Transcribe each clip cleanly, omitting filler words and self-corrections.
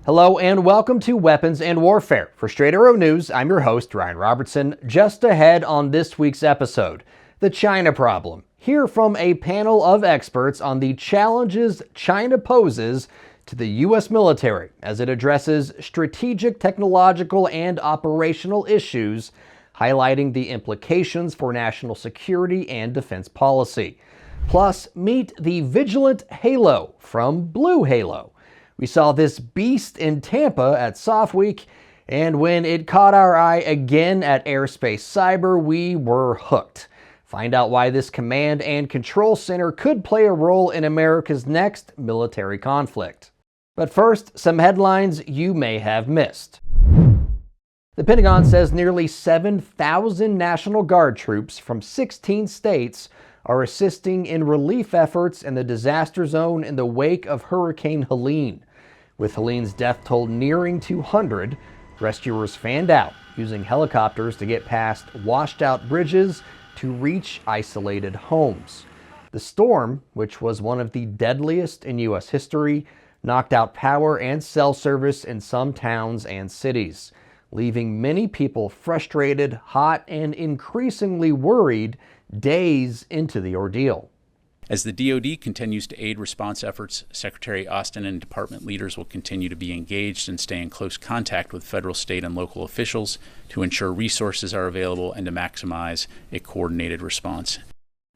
Hello and welcome to Weapons and Warfare. For Straight Arrow News, I'm your host, Ryan Robertson. Just ahead on this week's episode, the China problem. Hear from a panel of experts on the challenges China poses to the U.S. military as it addresses strategic, technological, and operational issues, highlighting the implications for national security and defense policy. Plus, meet the VigilantHalo from BlueHalo. We saw this beast in Tampa at SOF Week, and when it caught our eye again at Airspace Cyber, we were hooked. Find out why this command and control center could play a role in America's next military conflict. But first, some headlines you may have missed. The Pentagon says nearly 7,000 National Guard troops from 16 states are assisting in relief efforts in the disaster zone in the wake of Hurricane Helene. With Helene's death toll nearing 200, rescuers fanned out, using helicopters to get past washed-out bridges to reach isolated homes. The storm, which was one of the deadliest in U.S. history, knocked out power and cell service in some towns and cities, leaving many people frustrated, hot, and increasingly worried days into the ordeal. As the DoD continues to aid response efforts, Secretary Austin and department leaders will continue to be engaged and stay in close contact with federal, state, and local officials to ensure resources are available and to maximize a coordinated response.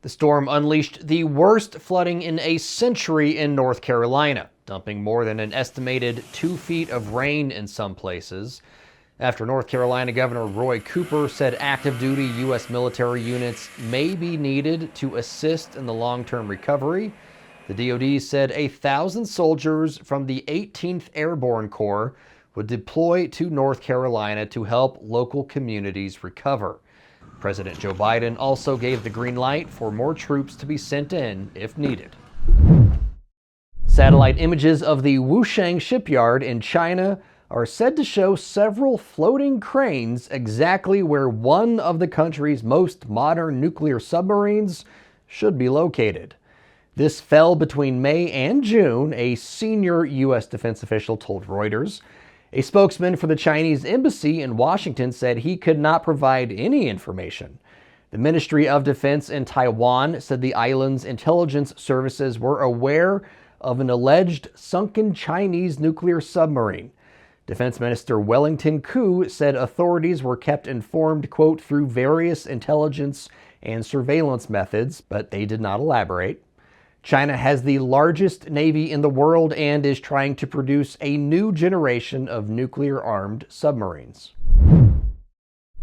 The storm unleashed the worst flooding in a century in North Carolina, dumping more than an estimated 2 feet of rain in some places. After North Carolina Governor Roy Cooper said active-duty U.S. military units may be needed to assist in the long-term recovery, the DoD said 1,000 soldiers from the 18th Airborne Corps would deploy to North Carolina to help local communities recover. President Joe Biden also gave the green light for more troops to be sent in if needed. Satellite images of the Wushang shipyard in China are said to show several floating cranes exactly where one of the country's most modern nuclear submarines should be located. This fell between May and June, a senior U.S. defense official told Reuters. A spokesman for the Chinese embassy in Washington said he could not provide any information. The Ministry of Defense in Taiwan said the island's intelligence services were aware of an alleged sunken Chinese nuclear submarine. Defense Minister Wellington Koo said authorities were kept informed, quote, through various intelligence and surveillance methods, but they did not elaborate. China has the largest navy in the world and is trying to produce a new generation of nuclear-armed submarines.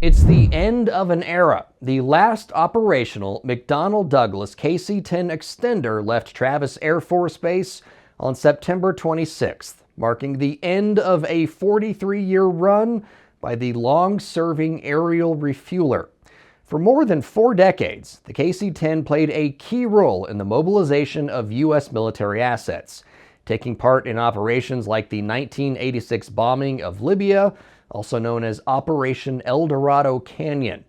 It's the end of an era. The last operational McDonnell Douglas KC-10 extender left Travis Air Force Base on September 26th. Marking the end of a 43-year run by the long-serving aerial refueler. For more than 4 decades, the KC-10 played a key role in the mobilization of U.S. military assets, taking part in operations like the 1986 bombing of Libya, also known as Operation El Dorado Canyon.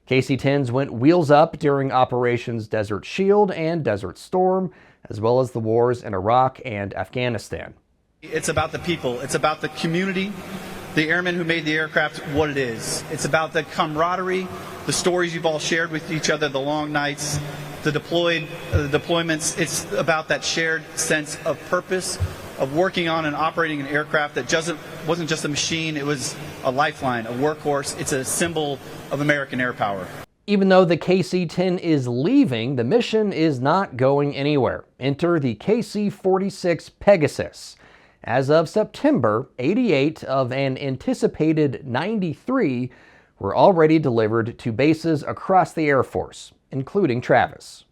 KC-10s went wheels up during Operations Desert Shield and Desert Storm, as well as the wars in Iraq and Afghanistan. It's about the people. It's about the community, the airmen who made the aircraft what it is. It's about the camaraderie, the stories you've all shared with each other, the long nights, the deployments. It's about that shared sense of purpose, of working on and operating an aircraft that wasn't just a machine, it was a lifeline, a workhorse. It's a symbol of American air power. Even though the KC-10 is leaving, the mission is not going anywhere. Enter the KC-46 Pegasus. As of September, 88 of an anticipated 93 were already delivered to bases across the Air Force, including Travis.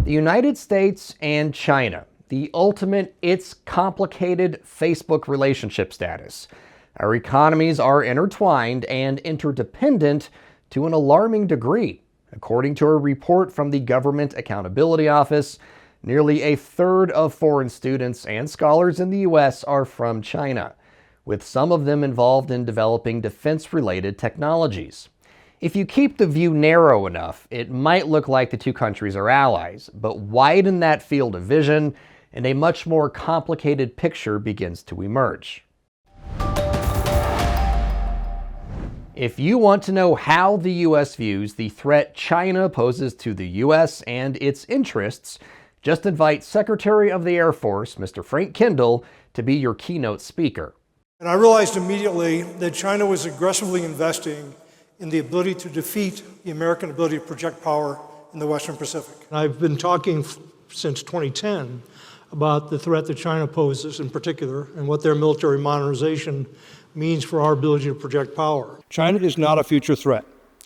The United States and China, the ultimate it's complicated Facebook relationship status. Our economies are intertwined and interdependent to an alarming degree. According to a report from the Government Accountability Office, nearly a third of foreign students and scholars in the U.S. are from China, with some of them involved in developing defense-related technologies. If you keep the view narrow enough, it might look like the two countries are allies, but widen that field of vision, and a much more complicated picture begins to emerge. If you want to know how the U.S. views the threat China poses to the U.S. and its interests, just invite Secretary of the Air Force, Mr. Frank Kendall, to be your keynote speaker. And I realized immediately that China was aggressively investing in the ability to defeat the American ability to project power in the Western Pacific. I've been talking since 2010 about the threat that China poses in particular and what their military modernization means for our ability to project power. China is not a future threat.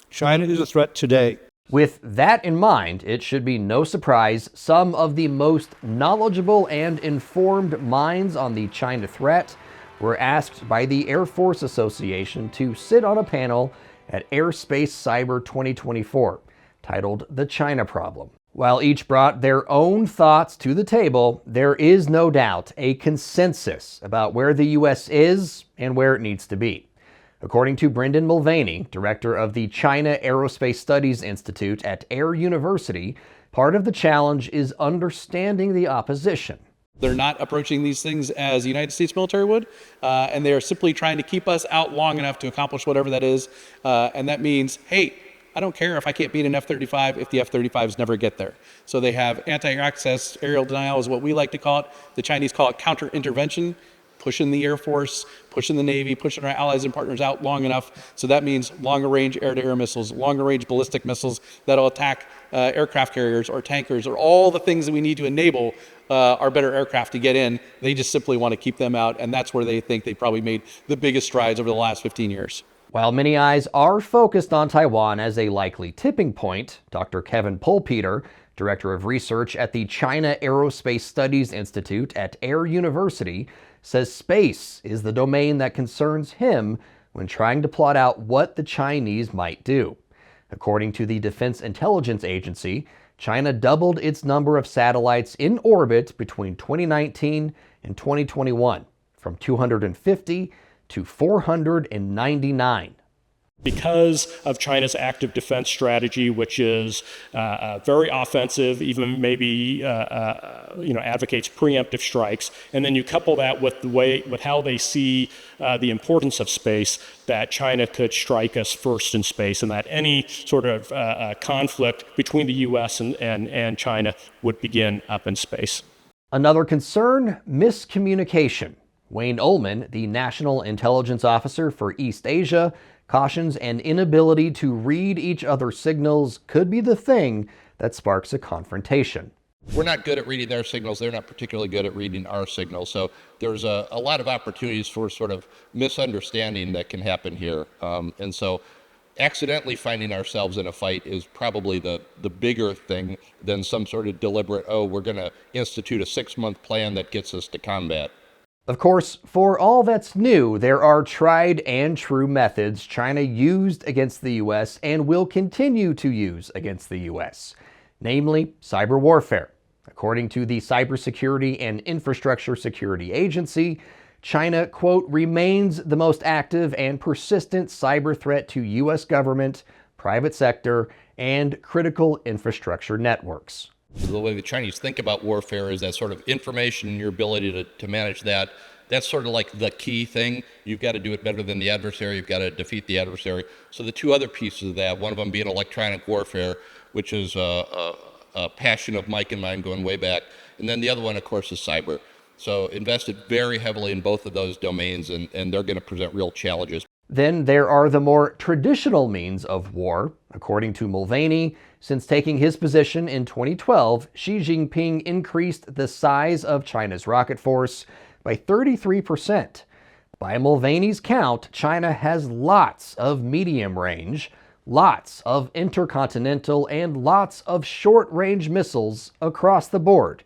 China is a threat today. With that in mind, it should be no surprise some of the most knowledgeable and informed minds on the China threat were asked by the Air Force Association to sit on a panel at Airspace Cyber 2024, titled The China Problem. While each brought their own thoughts to the table, there is no doubt a consensus about where the U.S. is and where it needs to be. According to Brendan Mulvaney, director of the China Aerospace Studies Institute at Air University, part of the challenge is understanding the opposition. They're not approaching these things as the United States military would, and they are simply trying to keep us out long enough to accomplish whatever that is. And that means, hey, I don't care if I can't beat an F-35 if the F-35s never get there. So they have anti-access aerial denial is what we like to call it. The Chinese call it counter-intervention, pushing the Air Force, pushing the Navy, pushing our allies and partners out long enough. So that means longer-range air-to-air missiles, longer-range ballistic missiles that'll attack aircraft carriers or tankers or all the things that we need to enable our better aircraft to get in. They just simply want to keep them out, and that's where they think they probably made the biggest strides over the last 15 years. While many eyes are focused on Taiwan as a likely tipping point, Dr. Kevin Polpeter, Director of Research at the China Aerospace Studies Institute at Air University, says space is the domain that concerns him when trying to plot out what the Chinese might do. According to the Defense Intelligence Agency, China doubled its number of satellites in orbit between 2019 and 2021, from 250 to 499. Because of China's active defense strategy, which is very offensive, even maybe advocates preemptive strikes, and then you couple that with how they see the importance of space, that China could strike us first in space, and that any sort of conflict between the U.S. and China would begin up in space. Another concern: miscommunication. Wayne Ullman, the National Intelligence Officer for East Asia, cautions an inability to read each other's signals could be the thing that sparks a confrontation. We're not good at reading their signals. They're not particularly good at reading our signals. So there's a lot of opportunities for sort of misunderstanding that can happen here. And so accidentally finding ourselves in a fight is probably the bigger thing than some sort of deliberate, we're going to institute a 6-month plan that gets us to combat. Of course, for all that's new, there are tried and true methods China used against the U.S. and will continue to use against the U.S., namely cyber warfare. According to the Cybersecurity and Infrastructure Security Agency, China, quote, remains the most active and persistent cyber threat to U.S. government, private sector, and critical infrastructure networks. The way the Chinese think about warfare is that sort of information and your ability to manage that. That's sort of like the key thing. You've got to do it better than the adversary. You've got to defeat the adversary. So the two other pieces of that, one of them being electronic warfare, which is a passion of Mike and mine going way back. And then the other one, of course, is cyber. So invested very heavily in both of those domains, and they're going to present real challenges. Then there are the more traditional means of war. According to Mulvaney, since taking his position in 2012, Xi Jinping increased the size of China's rocket force by 33%. By Mulvaney's count, China has lots of medium range, lots of intercontinental, and lots of short-range missiles across the board,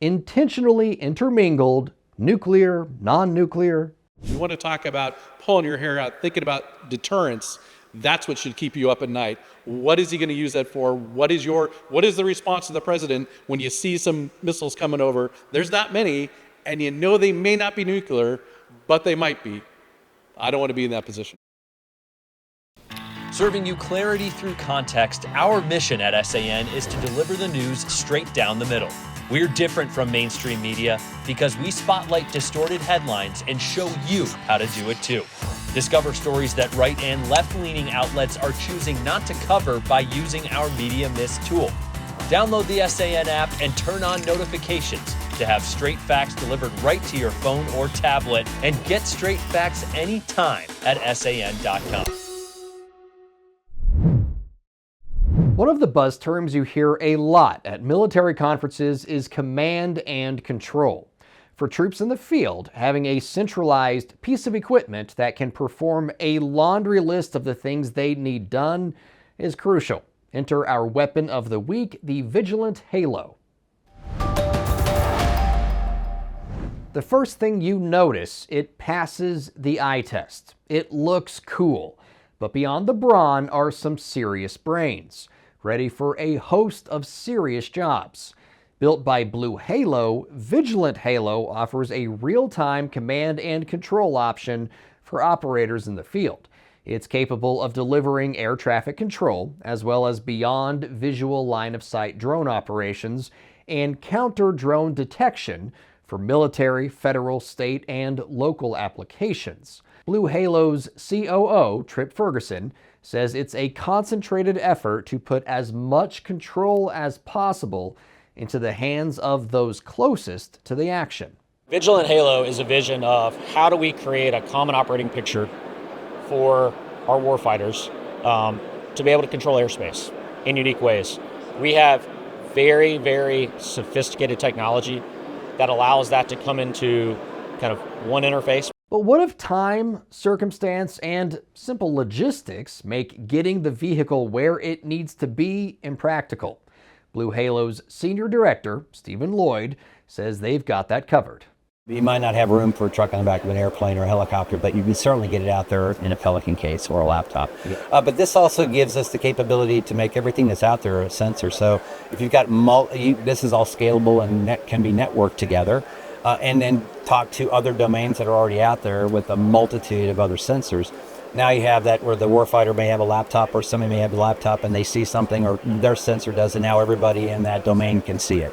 intentionally intermingled, nuclear, non-nuclear. You want to talk about pulling your hair out, thinking about deterrence. That's what should keep you up at night. What is he going to use that for? What is the response to the president when you see some missiles coming over? There's not many, and you know they may not be nuclear, but they might be. I don't want to be in that position. Serving you clarity through context, our mission at SAN is to deliver the news straight down the middle. We're different from mainstream media because we spotlight distorted headlines and show you how to do it too. Discover stories that right and left-leaning outlets are choosing not to cover by using our Media Mist tool. Download the SAN app and turn on notifications to have straight facts delivered right to your phone or tablet, and get straight facts anytime at SAN.com. One of the buzz terms you hear a lot at military conferences is command and control. For troops in the field, having a centralized piece of equipment that can perform a laundry list of the things they need done is crucial. Enter our weapon of the week, the VigilantHalo. The first thing you notice, it passes the eye test. It looks cool, but beyond the brawn are some serious brains, ready for a host of serious jobs. Built by BlueHalo, VigilantHalo offers a real-time command and control option for operators in the field. It's capable of delivering air traffic control, as well as beyond visual line-of-sight drone operations and counter-drone detection for military, federal, state, and local applications. BlueHalo's COO, Trip Ferguson, says it's a concentrated effort to put as much control as possible into the hands of those closest to the action. VigilantHalo is a vision of how do we create a common operating picture for our warfighters to be able to control airspace in unique ways. We have very, very sophisticated technology that allows that to come into kind of one interface. But what if time, circumstance, and simple logistics make getting the vehicle where it needs to be impractical? BlueHalo's senior director, Stephen Lloyd, says they've got that covered. You might not have room for a truck on the back of an airplane or a helicopter, but you can certainly get it out there in a Pelican case or a laptop. But this also gives us the capability to make everything that's out there a sensor. So if you've got this is all scalable and can be networked together, and then talk to other domains that are already out there with a multitude of other sensors. Now you have that where the warfighter may have a laptop or somebody may have a laptop and they see something or their sensor does, and now everybody in that domain can see it.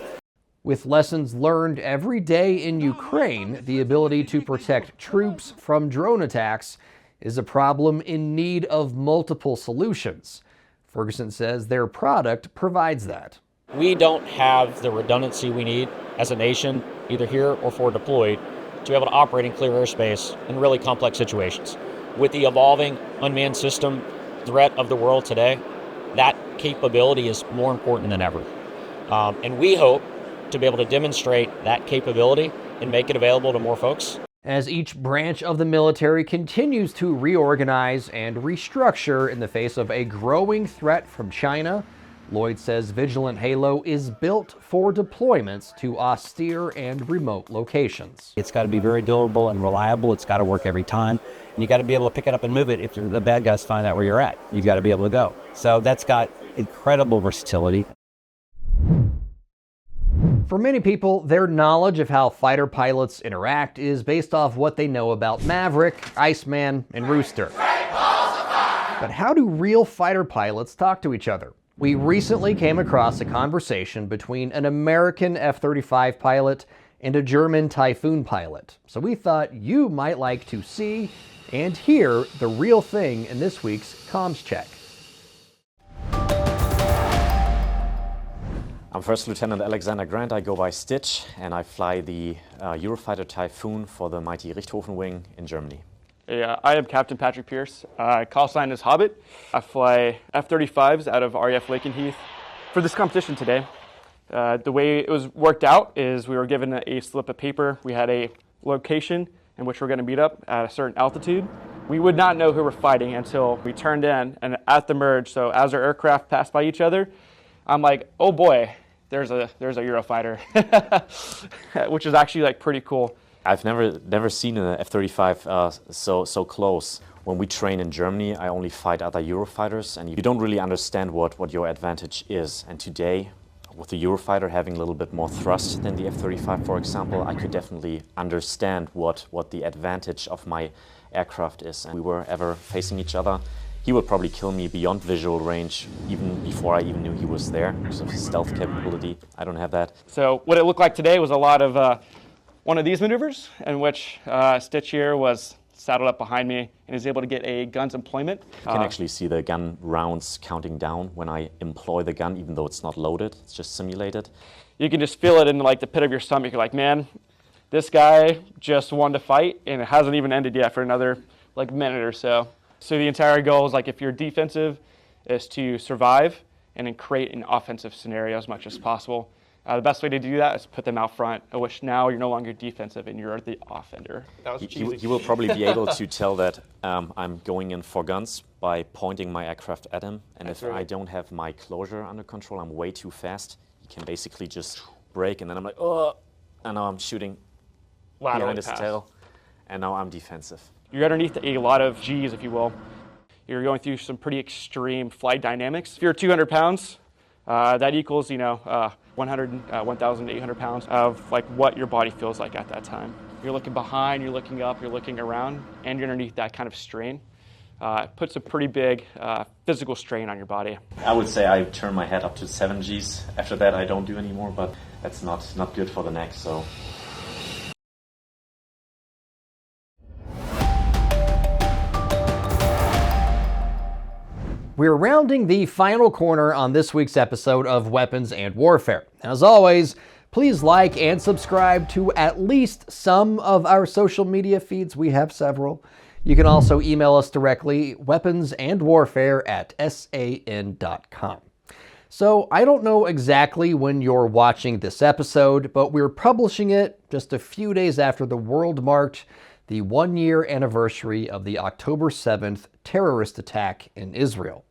With lessons learned every day in Ukraine, the ability to protect troops from drone attacks is a problem in need of multiple solutions. Ferguson says their product provides that. We don't have the redundancy we need as a nation, either here or forward deployed, to be able to operate in clear airspace in really complex situations. With the evolving unmanned system threat of the world today, that capability is more important than ever. And we hope to be able to demonstrate that capability and make it available to more folks. As each branch of the military continues to reorganize and restructure in the face of a growing threat from China, Lloyd says VigilantHalo is built for deployments to austere and remote locations. It's got to be very durable and reliable. It's got to work every time. And you got to be able to pick it up and move it if the bad guys find out where you're at. You've got to be able to go. So that's got incredible versatility. For many people, their knowledge of how fighter pilots interact is based off what they know about Maverick, Iceman, and Rooster. But how do real fighter pilots talk to each other? We recently came across a conversation between an American F-35 pilot and a German Typhoon pilot. So we thought you might like to see and hear the real thing in this week's Comms Check. I'm First Lieutenant Alexander Grant. I go by Stitch, and I fly the Eurofighter Typhoon for the mighty Richthofen wing in Germany. Yeah, I am Captain Patrick Pierce. Call sign is Hobbit. I fly F-35s out of RAF Lakenheath. For this competition today, the way it was worked out is we were given a slip of paper. We had a location in which we're going to meet up at a certain altitude. We would not know who we're fighting until we turned in and at the merge. So as our aircraft passed by each other, I'm like, oh boy, there's a Eurofighter, which is actually like pretty cool. I've never seen an F-35 so close. When we train in Germany, I only fight other Eurofighters, and you don't really understand what your advantage is. And today, with the Eurofighter having a little bit more thrust than the F-35, for example, I could definitely understand what the advantage of my aircraft is. And we were ever facing each other He would probably kill me beyond visual range even before I even knew he was there because of his stealth capability. I don't have that. So what it looked like today was a lot of one of these maneuvers in which Stitch here was saddled up behind me and is able to get a gun's employment. You can actually see the gun rounds counting down when I employ the gun, even though it's not loaded, it's just simulated. You can just feel it in like the pit of your stomach. You're like, man, this guy just won to fight and it hasn't even ended yet for another like minute or so. So the entire goal is like if you're defensive is to survive and then create an offensive scenario as much as possible. The best way to do that is put them out front, in which now you're no longer defensive and you're the offender. That was cheesy. He will probably be able to tell that I'm going in for guns by pointing my aircraft at him. And if I don't have my closure under control, I'm way too fast, he can basically just brake, and then I'm like, oh, and now I'm shooting behind his tail, and now I'm defensive. You're underneath a lot of G's, if you will. You're going through some pretty extreme flight dynamics. If you're 200 pounds, that equals, 1,800 pounds of like what your body feels like at that time. You're looking behind, you're looking up, you're looking around, and you're underneath that kind of strain. It puts a pretty big physical strain on your body. I would say I turn my head up to 7 Gs. After that, I don't do anymore, but that's not good for the neck, so. We're rounding the final corner on this week's episode of Weapons and Warfare. As always, please like and subscribe to at least some of our social media feeds. We have several. You can also email us directly, weaponsandwarfare@san.com. So I don't know exactly when you're watching this episode, but we're publishing it just a few days after the world marked the 1-year anniversary of the October 7th terrorist attack in Israel.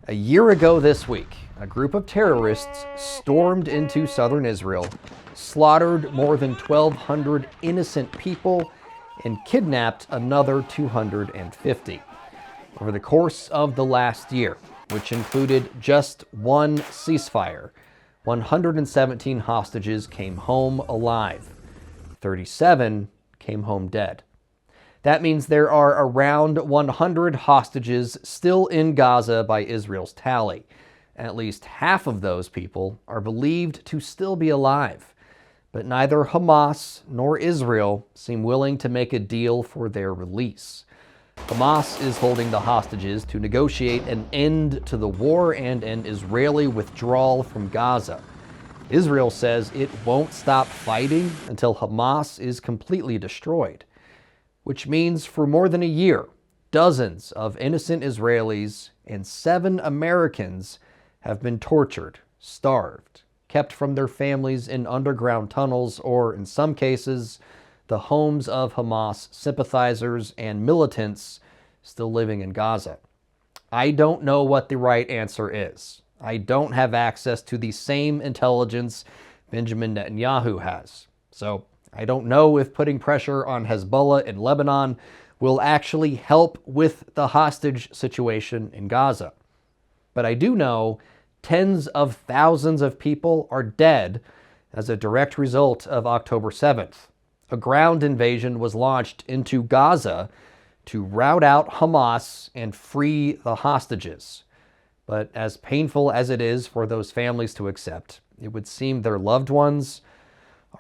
A year ago this week, a group of terrorists stormed into southern Israel, slaughtered more than 1,200 innocent people, and kidnapped another 250. Over the course of the last year, which included just one ceasefire, 117 hostages came home alive. 37 came home dead. That means there are around 100 hostages still in Gaza by Israel's tally. At least half of those people are believed to still be alive. But neither Hamas nor Israel seem willing to make a deal for their release. Hamas is holding the hostages to negotiate an end to the war and an Israeli withdrawal from Gaza. Israel says it won't stop fighting until Hamas is completely destroyed, which means for more than a year, dozens of innocent Israelis and 7 Americans have been tortured, starved, kept from their families in underground tunnels, or in some cases, the homes of Hamas sympathizers and militants still living in Gaza. I don't know what the right answer is. I don't have access to the same intelligence Benjamin Netanyahu has. So I don't know if putting pressure on Hezbollah in Lebanon will actually help with the hostage situation in Gaza. But I do know tens of thousands of people are dead as a direct result of October 7th. A ground invasion was launched into Gaza to rout out Hamas and free the hostages. But as painful as it is for those families to accept, it would seem their loved ones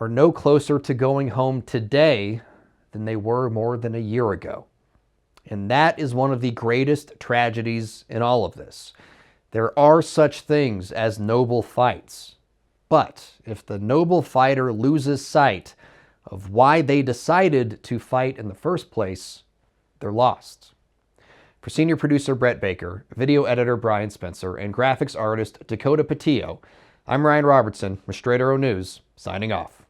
are no closer to going home today than they were more than a year ago. And that is one of the greatest tragedies in all of this. There are such things as noble fights. But if the noble fighter loses sight of why they decided to fight in the first place, they're lost. For senior producer Brett Baker, video editor Brian Spencer, and graphics artist Dakota Patillo, I'm Ryan Robertson, Mistratoro News, signing off.